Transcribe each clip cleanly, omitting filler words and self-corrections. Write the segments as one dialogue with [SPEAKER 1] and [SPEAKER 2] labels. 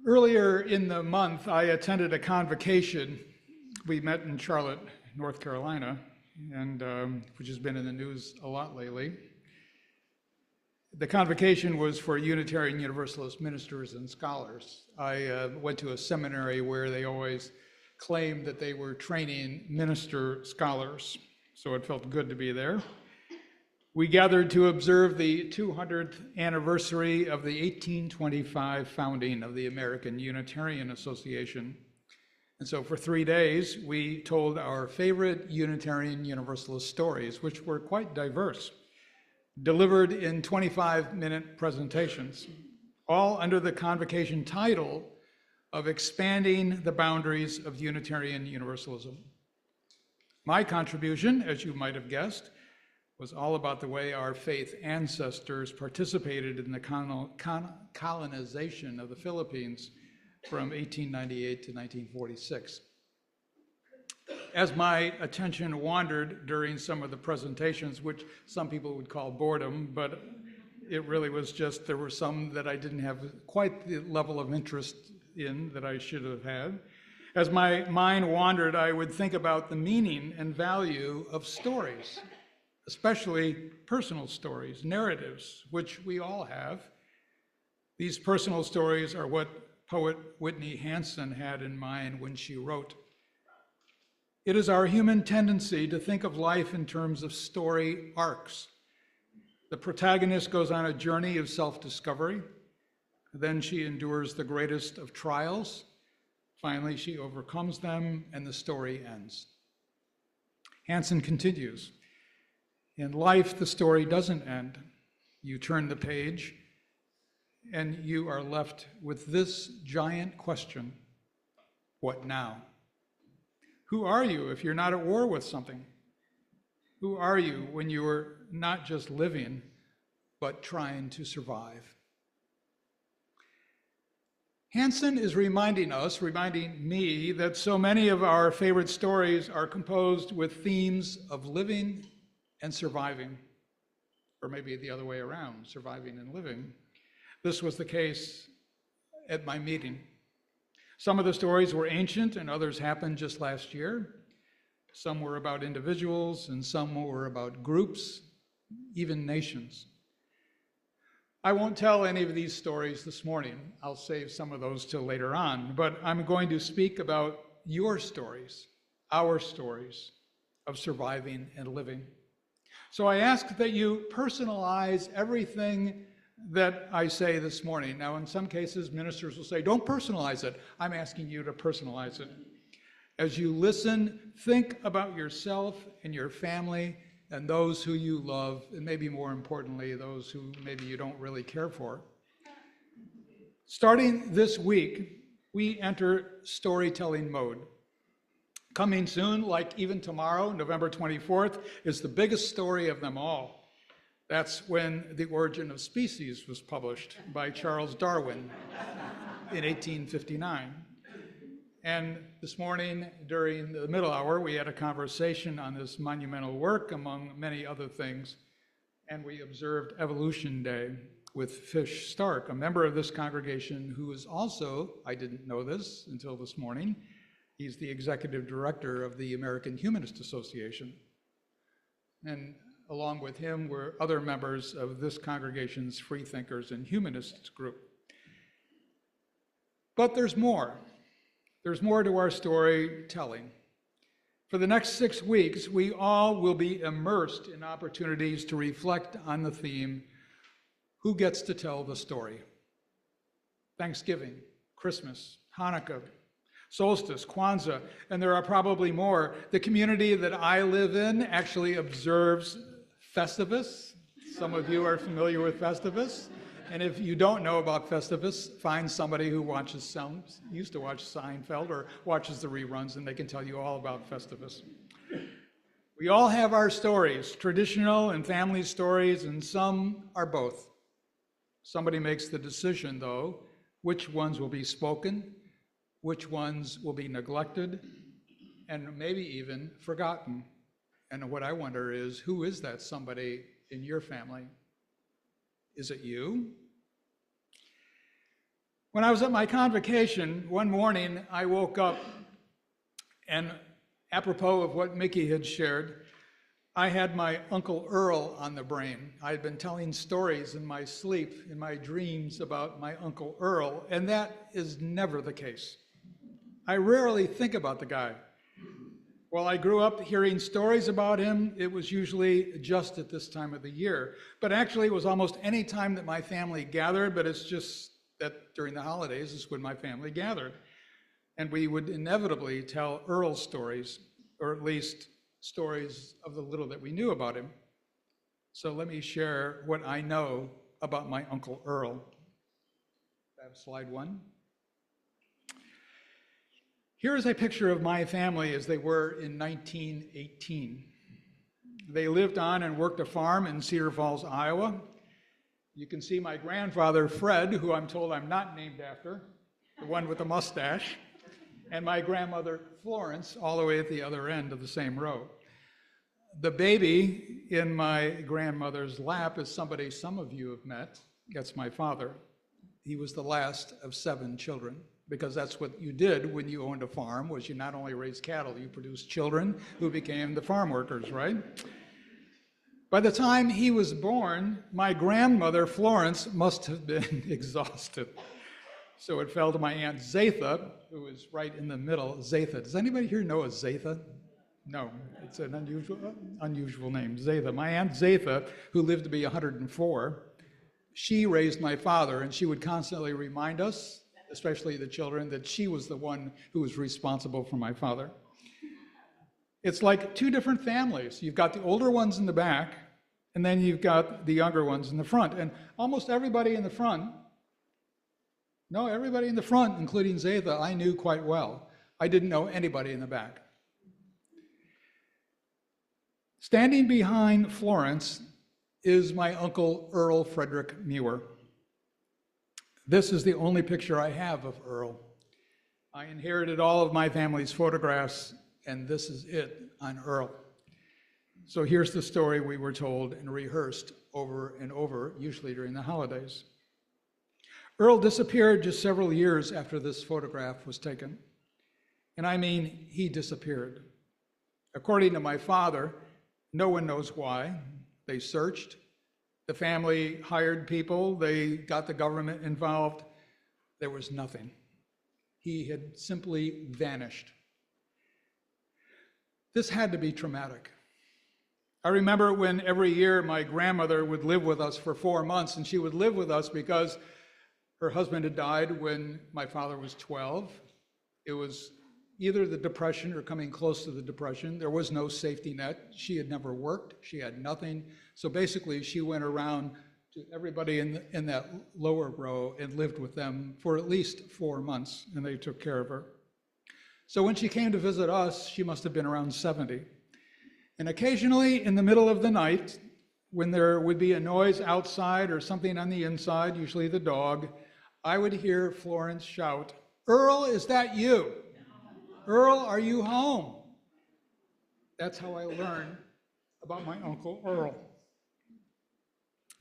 [SPEAKER 1] Earlier in the month, I attended a convocation. We met in Charlotte, North Carolina, and which has been in the news a lot lately. The convocation was for Unitarian Universalist ministers and scholars. I went to a seminary where they always claimed that they were training minister scholars, so it felt good to be there. We gathered to observe the 200th anniversary of the 1825 founding of the American Unitarian Association. And so for 3 days, we told our favorite Unitarian Universalist stories, which were quite diverse, delivered in 25-minute presentations, all under the convocation title of Expanding the Boundaries of Unitarian Universalism. My contribution, as you might have guessed, was all about the way our faith ancestors participated in the colonization of the Philippines from 1898 to 1946. As my attention wandered during some of the presentations, which some people would call boredom, but it really was just, there were some that I didn't have quite the level of interest in that I should have had. As my mind wandered, I would think about the meaning and value of stories, especially personal stories, narratives, which we all have. These personal stories are what poet Whitney Hanson had in mind when she wrote, "It is our human tendency to think of life in terms of story arcs. The protagonist goes on a journey of self-discovery, then she endures the greatest of trials. Finally, she overcomes them and the story ends." Hanson continues, "In life, the story doesn't end. You turn the page and you are left with this giant question: what now? Who are you if you're not at war with something? Who are you when you are not just living, but trying to survive?" Hanson is reminding me, that so many of our favorite stories are composed with themes of living and surviving, or maybe the other way around, surviving and living. This was the case at my meeting. Some of the stories were ancient and others happened just last year. Some were about individuals and some were about groups, even nations. I won't tell any of these stories this morning. I'll save some of those till later on, but I'm going to speak about your stories, our stories of surviving and living. So I ask that you personalize everything that I say this morning. Now, in some cases, ministers will say, "Don't personalize it." I'm asking you to personalize it. As you listen, think about yourself and your family and those who you love, and maybe more importantly, those who maybe you don't really care for. Starting this week, we enter storytelling mode. Coming soon, like even tomorrow, November 24th, is the biggest story of them all. That's when The Origin of Species was published by Charles Darwin in 1859. And this morning, during the middle hour, we had a conversation on this monumental work, among many other things, and we observed Evolution Day with Fish Stark, a member of this congregation who is also, I didn't know this until this morning, he's the executive director of the American Humanist Association. And along with him were other members of this congregation's Freethinkers and Humanists group. But there's more. There's more to our storytelling. For the next 6 weeks, we all will be immersed in opportunities to reflect on the theme, who gets to tell the story? Thanksgiving, Christmas, Hanukkah, solstice, Kwanzaa, and there are probably more. The community that I live in actually observes Festivus. Some of you are familiar with Festivus. And if you don't know about Festivus, find somebody who used to watch Seinfeld or watches the reruns, and they can tell you all about Festivus. We all have our stories, traditional and family stories, and some are both. Somebody makes the decision, though, which ones will be spoken, which ones will be neglected, and maybe even forgotten. And what I wonder is, who is that somebody in your family? Is it you? When I was at my convocation, one morning I woke up, and apropos of what Mickey had shared, I had my Uncle Earl on the brain. I had been telling stories in my sleep, in my dreams about my Uncle Earl, and that is never the case. I rarely think about the guy. While I grew up hearing stories about him, it was usually just at this time of the year. But actually, it was almost any time that my family gathered, but it's just that during the holidays is when my family gathered. And we would inevitably tell Earl stories, or at least stories of the little that we knew about him. So let me share what I know about my Uncle Earl. I have slide one. Here is a picture of my family as they were in 1918. They lived on and worked a farm in Cedar Falls, Iowa. You can see my grandfather, Fred, who I'm told I'm not named after, the one with the mustache, and my grandmother, Florence, all the way at the other end of the same row. The baby in my grandmother's lap is somebody some of you have met. That's my father. He was the last of 7 children, because that's what you did when you owned a farm, was you not only raised cattle, you produced children who became the farm workers, right? By the time he was born, my grandmother, Florence, must have been exhausted. So it fell to my Aunt Zatha, who is right in the middle. Zatha. Does anybody here know a Zatha? No, it's an unusual name, Zatha. My Aunt Zatha, who lived to be 104, she raised my father, and she would constantly remind us, especially the children, that she was the one who was responsible for my father. It's like 2 different families. You've got the older ones in the back, and then you've got the younger ones in the front. And almost everybody in the front, everybody in the front, including Zatha, I knew quite well. I didn't know anybody in the back. Standing behind Florence is my Uncle Earl Frederick Muir. This is the only picture I have of Earl. I inherited all of my family's photographs, and this is it on Earl. So here's the story we were told and rehearsed over and over, usually during the holidays. Earl disappeared just several years after this photograph was taken. And I mean, he disappeared. According to my father, no one knows why. They searched. The family hired people. They got the government involved. There was nothing. He had simply vanished. This had to be traumatic. I remember when every year my grandmother would live with us for 4 months, and she would live with us because her husband had died when my father was 12. It was either the Depression or coming close to the Depression. There was no safety net. She had never worked. She had nothing. So basically, she went around to everybody in that lower row and lived with them for at least 4 months, and they took care of her. So when she came to visit us, she must have been around 70. And occasionally, in the middle of the night, when there would be a noise outside or something on the inside, usually the dog, I would hear Florence shout, "Earl, is that you? Earl, are you home?" That's how I learned about my Uncle Earl.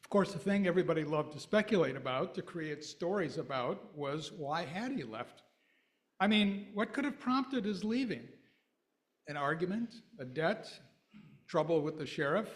[SPEAKER 1] Of course, the thing everybody loved to speculate about, to create stories about, was why had he left? I mean, what could have prompted his leaving? An argument, a debt, trouble with the sheriff?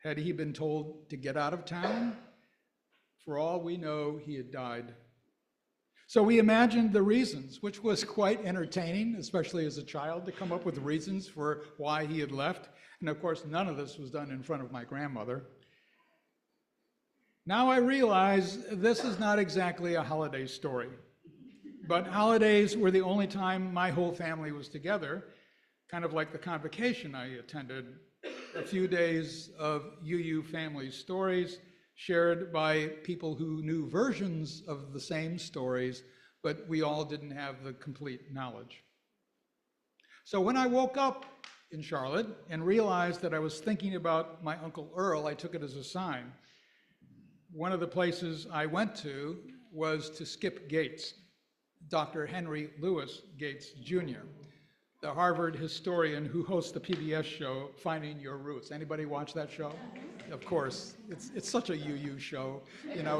[SPEAKER 1] Had he been told to get out of town? For all we know, he had died. So we imagined the reasons, which was quite entertaining, especially as a child, to come up with reasons for why he had left. And of course, none of this was done in front of my grandmother. Now I realize this is not exactly a holiday story, but holidays were the only time my whole family was together, kind of like the convocation I attended, a few days of UU family stories shared by people who knew versions of the same stories, but we all didn't have the complete knowledge. So when I woke up in Charlotte and realized that I was thinking about my Uncle Earl, I took it as a sign. One of the places I went to was to Skip Gates, Dr. Henry Louis Gates, Jr., the Harvard historian who hosts the PBS show, Finding Your Roots. Anybody watch that show? Of course, it's such a UU show,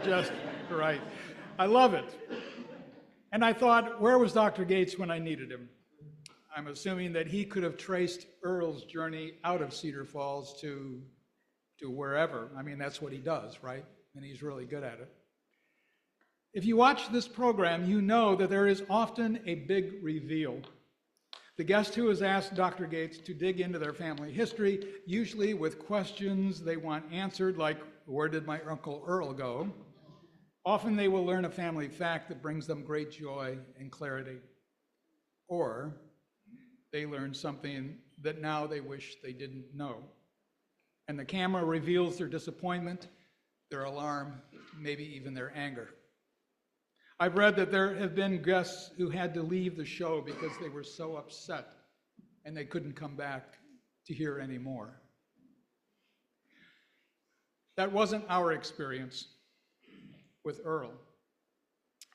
[SPEAKER 1] just right. I love it. And I thought, where was Dr. Gates when I needed him? I'm assuming that he could have traced Earl's journey out of Cedar Falls to wherever. I mean, that's what he does, right? And he's really good at it. If you watch this program, you know that there is often a big reveal. The guest who has asked Dr. Gates to dig into their family history, usually with questions they want answered, like, where did my Uncle Earl go? Often they will learn a family fact that brings them great joy and clarity. Or they learn something that now they wish they didn't know. And the camera reveals their disappointment, their alarm, maybe even their anger. I've read that there have been guests who had to leave the show because they were so upset and they couldn't come back to hear any more. That wasn't our experience with Earl.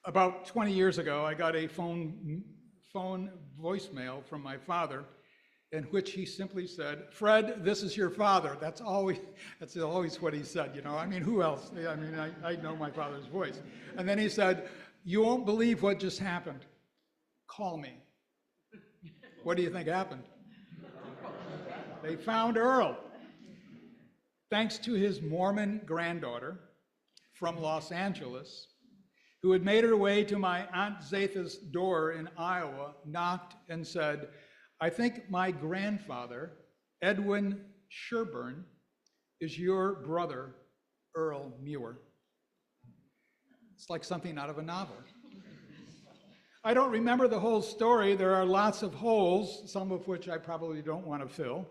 [SPEAKER 1] About 20 years ago, I got a phone voicemail from my father in which he simply said, "Fred, this is your father." That's always what he said, you know. I mean, who else? I mean, I know my father's voice. And then he said, "You won't believe what just happened. Call me." What do you think happened? They found Earl. Thanks to his Mormon granddaughter from Los Angeles, who had made her way to my Aunt Zatha's door in Iowa, knocked and said, "I think my grandfather, Edwin Sherburne, is your brother, Earl Muir." It's like something out of a novel. I don't remember the whole story. There are lots of holes, some of which I probably don't want to fill.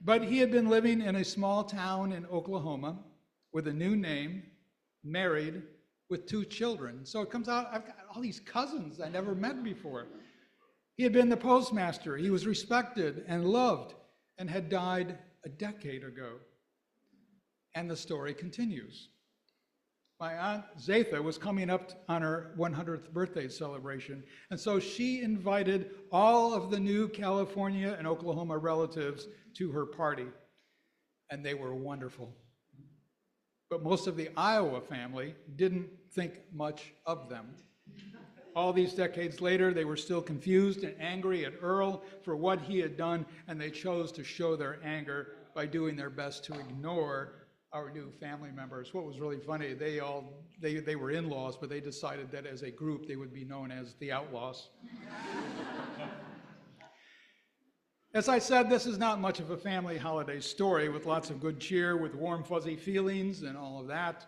[SPEAKER 1] But he had been living in a small town in Oklahoma with a new name, married, with 2 children. So it comes out, I've got all these cousins I never met before. He had been the postmaster. He was respected and loved and had died a decade ago. And the story continues. My Aunt Zatha was coming up on her 100th birthday celebration, and so she invited all of the new California and Oklahoma relatives to her party, and they were wonderful. But most of the Iowa family didn't think much of them. All these decades later, they were still confused and angry at Earl for what he had done, and they chose to show their anger by doing their best to ignore our new family members. What was really funny, they were in-laws, but they decided that as a group they would be known as the Outlaws. As I said, this is not much of a family holiday story with lots of good cheer, with warm, fuzzy feelings and all of that.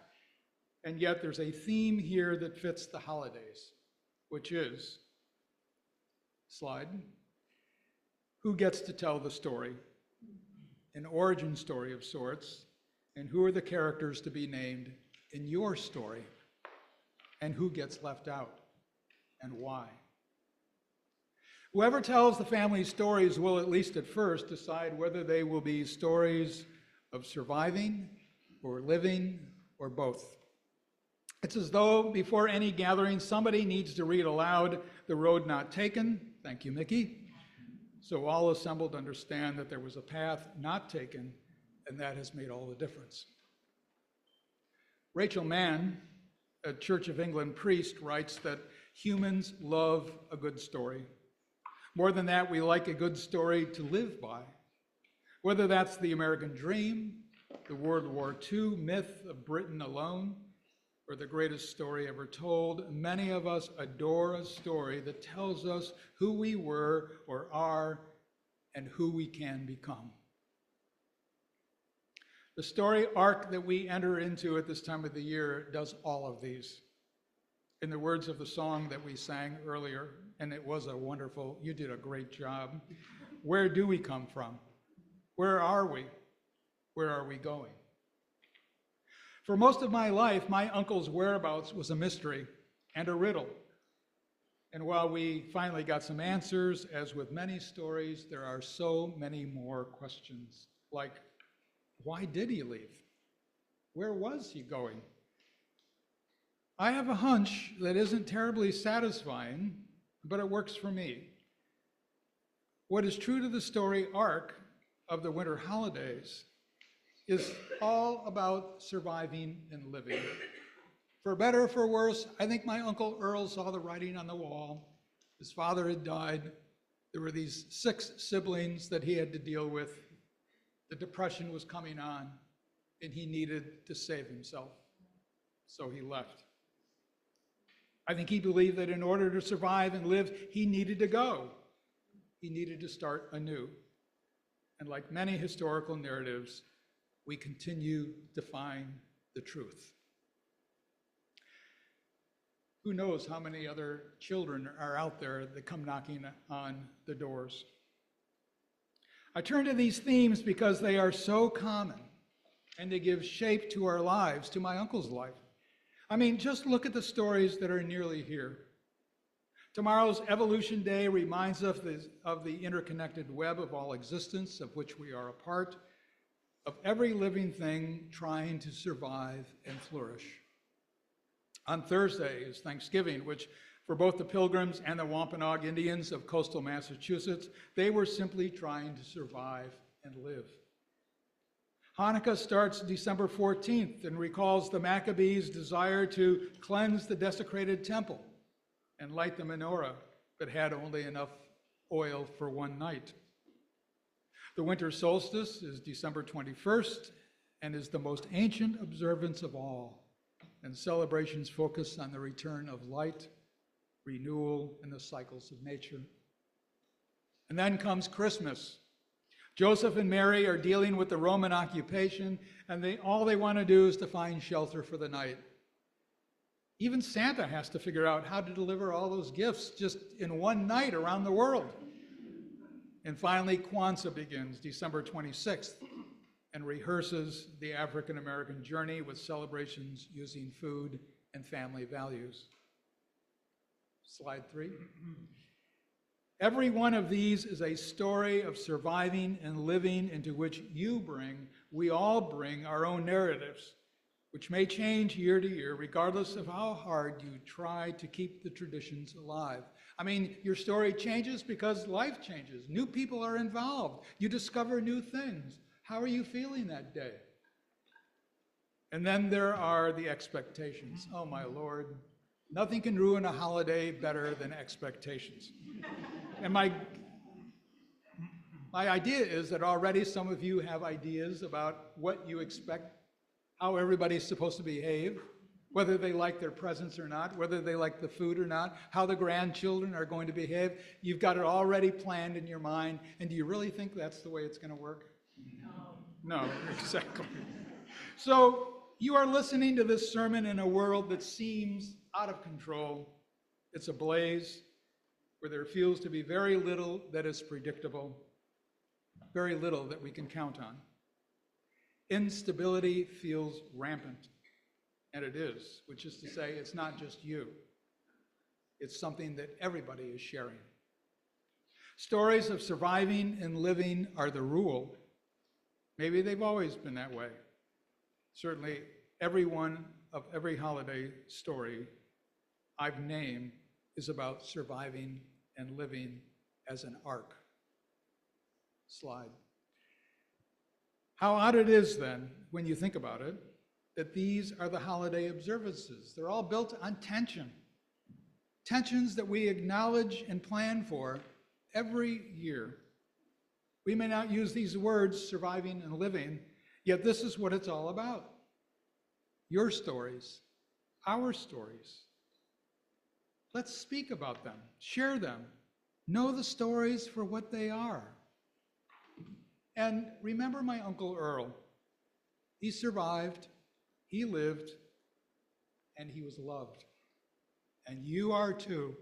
[SPEAKER 1] And yet there's a theme here that fits the holidays, which is, slide, who gets to tell the story? An origin story of sorts. And who are the characters to be named in your story? And who gets left out? And why? Whoever tells the family stories will, at least at first, decide whether they will be stories of surviving or living or both. It's as though before any gathering, somebody needs to read aloud "The Road Not Taken." Thank you, Mickey. So all assembled understand that there was a path not taken, and that has made all the difference. Rachel Mann, a Church of England priest, writes that humans love a good story. More than that, we like a good story to live by. Whether that's the American dream, the World War II myth of Britain alone, or the greatest story ever told, many of us adore a story that tells us who we were or are and who we can become. The story arc that we enter into at this time of the year does all of these. In the words of the song that we sang earlier, and it was a wonderful, you did a great job. Where do we come from? Where are we? Where are we going? For most of my life, my uncle's whereabouts was a mystery and a riddle. And while we finally got some answers, as with many stories, there are so many more questions, like, why did he leave? Where was he going? I have a hunch that isn't terribly satisfying, but it works for me. What is true to the story arc of the winter holidays is all about surviving and living. For better or for worse, I think my Uncle Earl saw the writing on the wall. His father had died. There were these 6 siblings that he had to deal with. The Depression was coming on, and he needed to save himself. So he left. I think he believed that in order to survive and live, he needed to go. He needed to start anew. And like many historical narratives, we continue to find the truth. Who knows how many other children are out there that come knocking on the doors. I turn to these themes because they are so common and they give shape to our lives, to my uncle's life. I mean, just look at the stories that are nearly here. Tomorrow's Evolution Day reminds us of the interconnected web of all existence, of which we are a part, of every living thing trying to survive and flourish. On Thursday is Thanksgiving, which for both the Pilgrims and the Wampanoag Indians of coastal Massachusetts, they were simply trying to survive and live. Hanukkah starts December 14th and recalls the Maccabees' desire to cleanse the desecrated temple and light the menorah, but had only enough oil for one night. The winter solstice is December 21st and is the most ancient observance of all, and celebrations focus on the return of light, renewal, and the cycles of nature. And then comes Christmas. Joseph and Mary are dealing with the Roman occupation, and all they want to do is to find shelter for the night. Even Santa has to figure out how to deliver all those gifts just in one night around the world. And finally, Kwanzaa begins December 26th and rehearses the African-American journey with celebrations using food and family values. Slide 3. Every one of these is a story of surviving and living into which we all bring our own narratives, which may change year to year, regardless of how hard you try to keep the traditions alive. I mean, your story changes because life changes. New people are involved. You discover new things. How are you feeling that day? And then there are the expectations. Oh, my Lord. Nothing can ruin a holiday better than expectations. And my idea is that already some of you have ideas about what you expect, how everybody's supposed to behave, whether they like their presents or not, whether they like the food or not, how the grandchildren are going to behave. You've got it already planned in your mind, and do you really think that's the way it's going to work? No, exactly. So you are listening to this sermon in a world that seems out of control. It's ablaze, where there feels to be very little that is predictable, very little that we can count on. Instability feels rampant, and it is, which is to say, it's not just you. It's something that everybody is sharing. Stories of surviving and living are the rule. Maybe they've always been that way. Certainly, every one of every holiday story I've named is about surviving and living as an arc. Slide. How odd it is then, when you think about it, that these are the holiday observances. They're all built on tension. Tensions that we acknowledge and plan for every year. We may not use these words, surviving and living, yet this is what it's all about. Your stories, our stories. Let's speak about them, share them, know the stories for what they are. And remember my Uncle Earl. He survived, he lived, and he was loved. And you are too.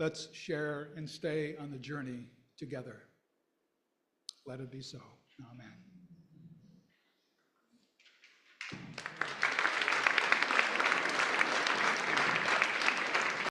[SPEAKER 1] Let's share and stay on the journey together. Let it be so. Amen.